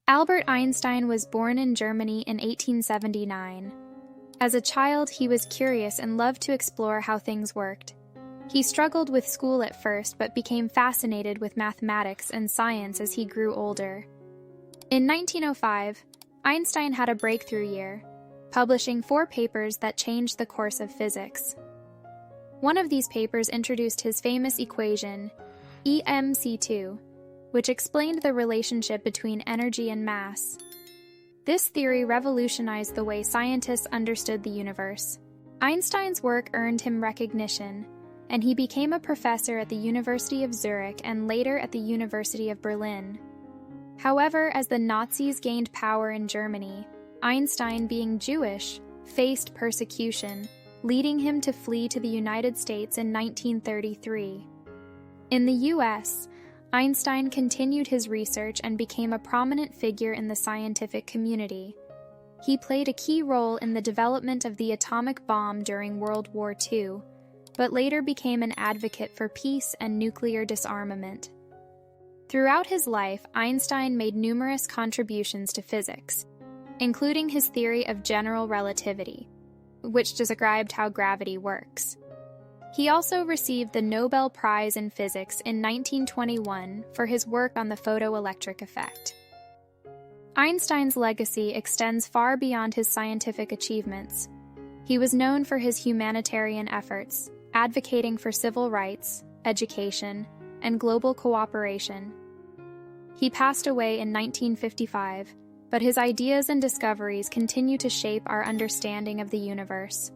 Albert Einstein was born in Germany in 1879. As a child, he was curious and loved to explore how things worked. He struggled with school at first, but became fascinated with mathematics and science as he grew older. In 1905, Einstein had a breakthrough year, publishing 4 papers that changed the course of physics. One of these papers introduced his famous equation, EmC2, which explained the relationship between energy and mass. This theory revolutionized the way scientists understood the universe. Einstein's work earned him recognition, and he became a professor at the University of Zurich and later at the University of Berlin. However, as the Nazis gained power in Germany, Einstein, being Jewish, faced persecution, leading him to flee to the United States in 1933. In the U.S., Einstein continued his research and became a prominent figure in the scientific community. He played a key role in the development of the atomic bomb during World War II, but later became an advocate for peace and nuclear disarmament. Throughout his life, Einstein made numerous contributions to physics, including his theory of general relativity, which described how gravity works. He also received the Nobel Prize in Physics in 1921 for his work on the photoelectric effect. Einstein's legacy extends far beyond his scientific achievements. He was known for his humanitarian efforts, advocating for civil rights, education, and global cooperation. He passed away in 1955, but his ideas and discoveries continue to shape our understanding of the universe.